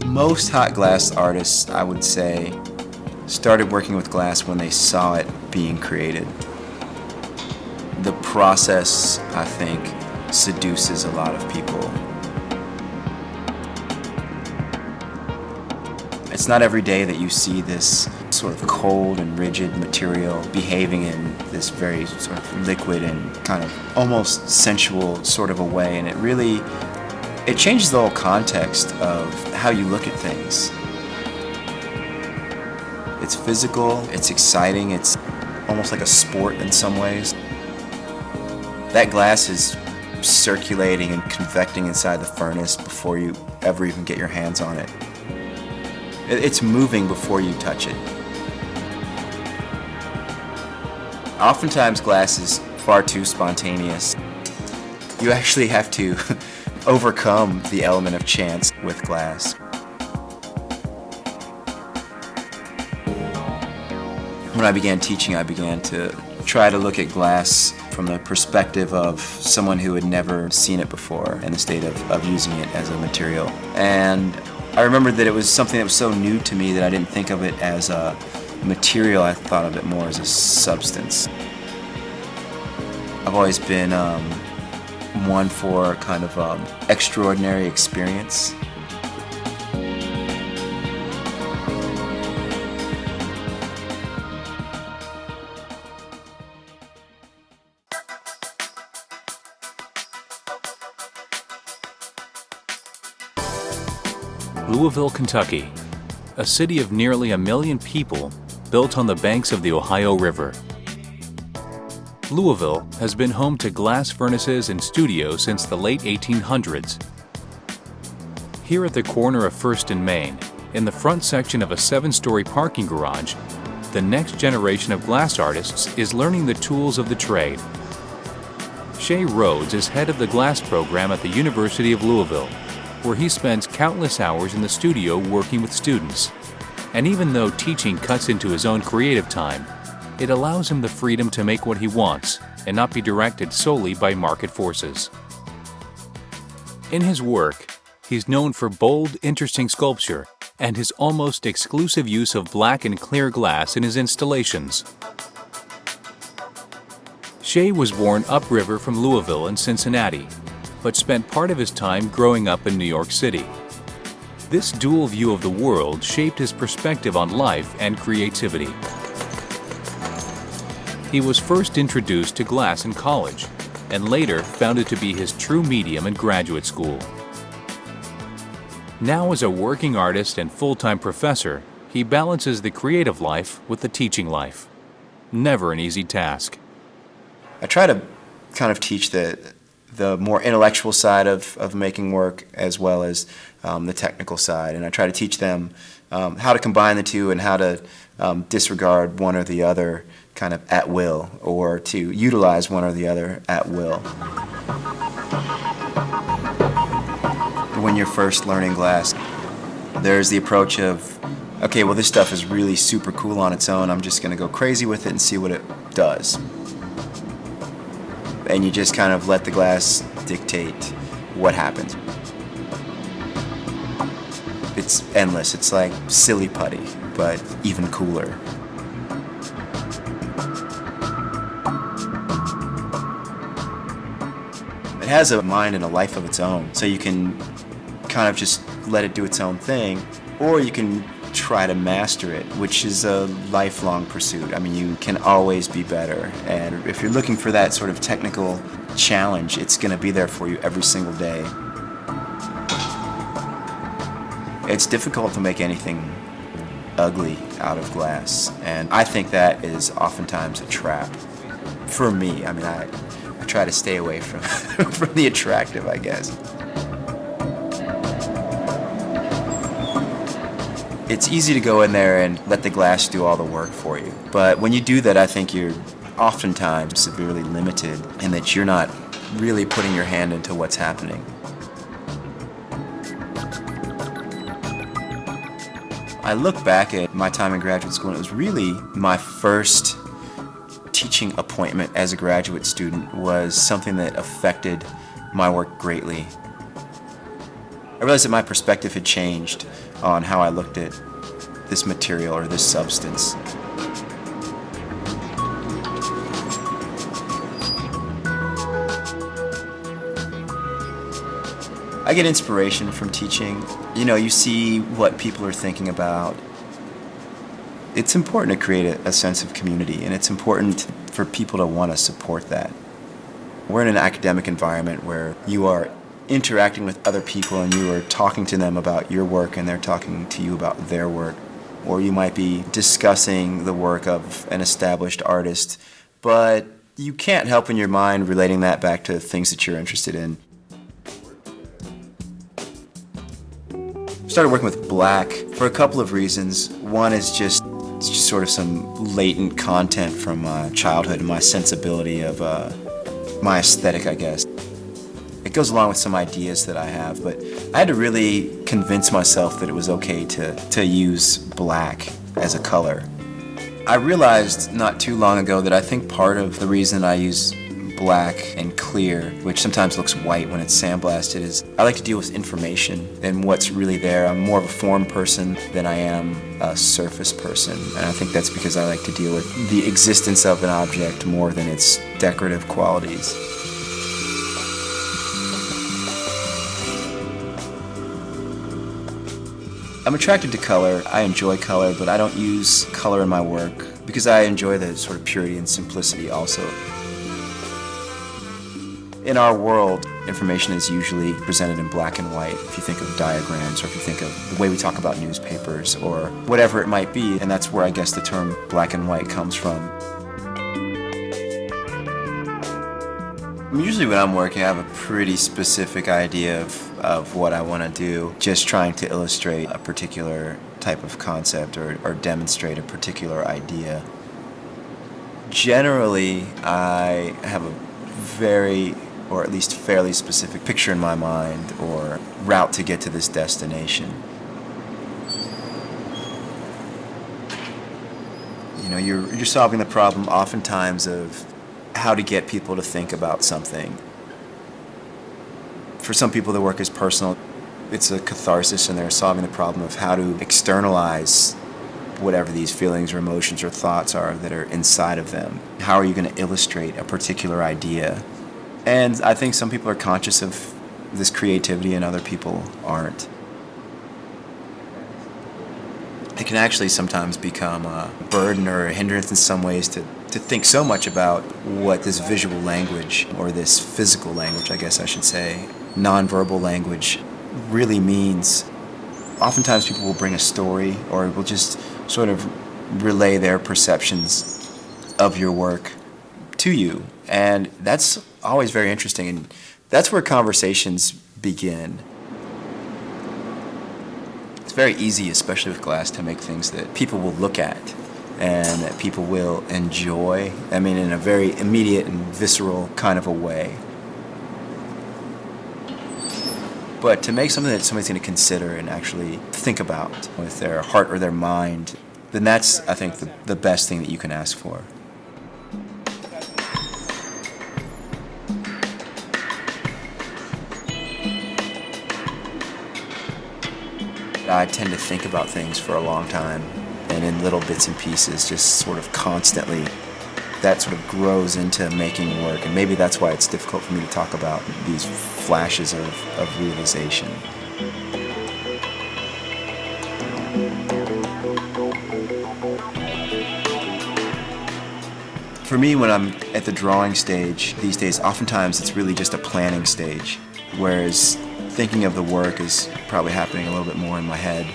Most hot glass artists, I would say, started working with glass when they saw it being created. The process, I think, seduces a lot of people. It's not every day that you see this sort of cold and rigid material behaving in this very sort of liquid and kind of almost sensual sort of a way, and it changes the whole context of how you look at things. It's physical, it's exciting, it's almost like a sport in some ways. That glass is circulating and convecting inside the furnace before you ever even get your hands on it. It's moving before you touch it. Oftentimes glass is far too spontaneous. You actually have to overcome the element of chance with glass. When I began teaching, I began to try to look at glass from the perspective of someone who had never seen it before in the state of using it as a material. And I remembered that it was something that was so new to me that I didn't think of it as a material. I thought of it more as a substance. I've always been one for kind of extraordinary experience. Louisville, Kentucky, a city of nearly 1 million people built on the banks of the Ohio River. Louisville has been home to glass furnaces and studios since the late 1800s. Here at the corner of First and Main, in the front section of a 7-story parking garage, the next generation of glass artists is learning the tools of the trade. Rhodes is head of the glass program at the University of Louisville, where he spends countless hours in the studio working with students. And even though teaching cuts into his own creative time, it allows him the freedom to make what he wants and not be directed solely by market forces. In his work, he's known for bold, interesting sculpture and his almost exclusive use of black and clear glass in his installations. Shay was born upriver from Louisville and Cincinnati, but spent part of his time growing up in New York City. This dual view of the world shaped his perspective on life and creativity. He was first introduced to glass in college, and later found it to be his true medium in graduate school. Now as a working artist and full-time professor, he balances the creative life with the teaching life. Never an easy task. I try to kind of teach the more intellectual side of making work as well as the technical side, and I try to teach them how to combine the two and how to disregard one or the other kind of at will, or to utilize one or the other at will. When you're first learning glass, there's the approach of, okay, well this stuff is really super cool on its own, I'm just going to go crazy with it and see what it does. And you just kind of let the glass dictate what happens. It's endless. It's like silly putty, but even cooler. It has a mind and a life of its own, so you can kind of just let it do its own thing, or you can try to master it, which is a lifelong pursuit. I mean, you can always be better, and if you're looking for that sort of technical challenge, it's going to be there for you every single day. It's difficult to make anything ugly out of glass, and I think that is oftentimes a trap for me. I mean, I try to stay away from from the attractive, I guess. It's easy to go in there and let the glass do all the work for you, but when you do that, I think you're oftentimes severely limited in that you're not really putting your hand into what's happening. I look back at my time in graduate school, and it was really my first teaching teaching appointment as a graduate student was something that affected my work greatly. I realized that my perspective had changed on how I looked at this material or this substance. I get inspiration from teaching. You know, you see what people are thinking about. It's important to create a sense of community, and it's important for people to want to support that. We're in an academic environment where you are interacting with other people and you are talking to them about your work and they're talking to you about their work. Or you might be discussing the work of an established artist, but you can't help in your mind relating that back to things that you're interested in. Started working with black for a couple of reasons. One is just sort of some latent content from my childhood and my sensibility of my aesthetic, I guess. It goes along with some ideas that I have, but I had to really convince myself that it was okay to use black as a color. I realized not too long ago that I think part of the reason I use black and clear, which sometimes looks white when it's sandblasted, is I like to deal with information and what's really there. I'm more of a form person than I am a surface person, and I think that's because I like to deal with the existence of an object more than its decorative qualities. I'm attracted to color. I enjoy color, but I don't use color in my work because I enjoy the sort of purity and simplicity also. In our world, information is usually presented in black and white. If you think of diagrams, or if you think of the way we talk about newspapers, or whatever it might be, and that's where I guess the term black and white comes from. Usually when I'm working, I have a pretty specific idea of what I want to do, just trying to illustrate a particular type of concept or demonstrate a particular idea. Generally, I have a very, or at least fairly specific picture in my mind or route to get to this destination. You know, you're solving the problem oftentimes of how to get people to think about something. For some people, the work is personal. It's a catharsis, and they're solving the problem of how to externalize whatever these feelings or emotions or thoughts are that are inside of them. How are you going to illustrate a particular idea? And I think some people are conscious of this creativity and other people aren't. It can actually sometimes become a burden or a hindrance in some ways to think so much about what this visual language, or this physical language, I guess I should say, nonverbal language really means. Oftentimes people will bring a story or will just sort of relay their perceptions of your work to you. And that's always very interesting, and that's where conversations begin. It's very easy, especially with glass, to make things that people will look at and that people will enjoy. I mean, in a very immediate and visceral kind of a way. But to make something that somebody's going to consider and actually think about with their heart or their mind, then that's, I think, the best thing that you can ask for. I tend to think about things for a long time, and in little bits and pieces, just sort of constantly. That sort of grows into making work, and maybe that's why it's difficult for me to talk about these flashes of realization. For me, when I'm at the drawing stage these days, oftentimes it's really just a planning stage, whereas thinking of the work is probably happening a little bit more in my head.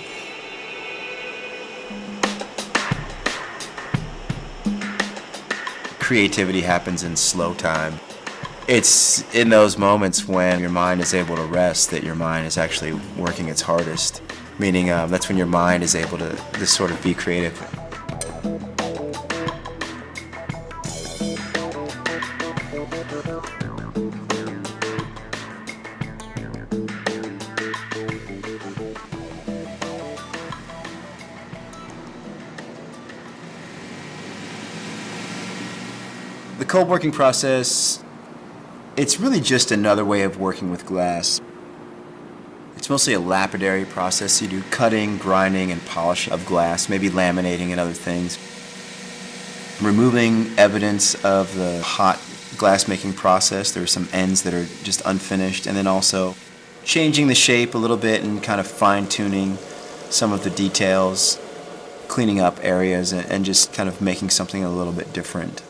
Creativity happens in slow time. It's in those moments when your mind is able to rest that your mind is actually working its hardest, meaning that's when your mind is able to sort of be creative. The cold working process, it's really just another way of working with glass. It's mostly a lapidary process. You do cutting, grinding, and polishing of glass, maybe laminating and other things. Removing evidence of the hot glass-making process. There are some ends that are just unfinished, and then also changing the shape a little bit and kind of fine-tuning some of the details, cleaning up areas, and just kind of making something a little bit different.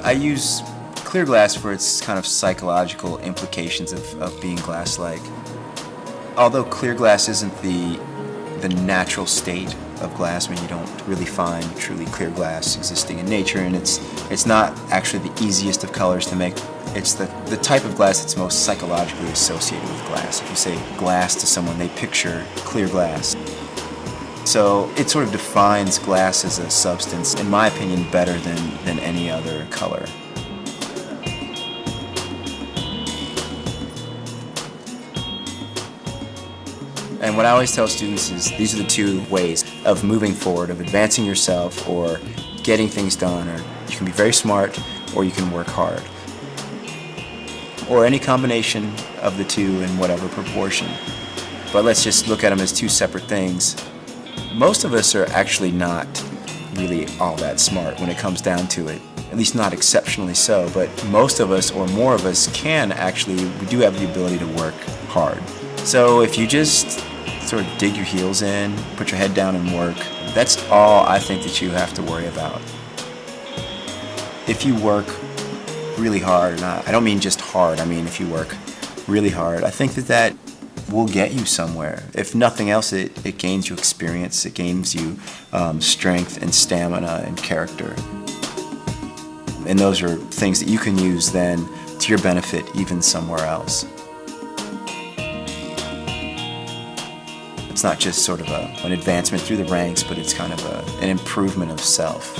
I use clear glass for its kind of psychological implications of being glass-like. Although clear glass isn't the natural state of glass, I mean, you don't really find truly clear glass existing in nature, and it's not actually the easiest of colors to make. It's the type of glass that's most psychologically associated with glass. If you say glass to someone, they picture clear glass. So it sort of defines glass as a substance, in my opinion, better than any other color. And what I always tell students is these are the two ways of moving forward, of advancing yourself or getting things done. Or you can be very smart or you can work hard. Or any combination of the two in whatever proportion. But let's just look at them as two separate things. Most of us are actually not really all that smart when it comes down to it, at least not exceptionally so, but most of us or more of us we do have the ability to work hard. So if you just sort of dig your heels in, put your head down and work, that's all I think that you have to worry about. If you work really hard, and I don't mean just hard, I mean if you work really hard, I think that will get you somewhere. If nothing else, it gains you experience, it gains you strength and stamina and character. And those are things that you can use then to your benefit even somewhere else. It's not just sort of an advancement through the ranks, but it's kind of an improvement of self.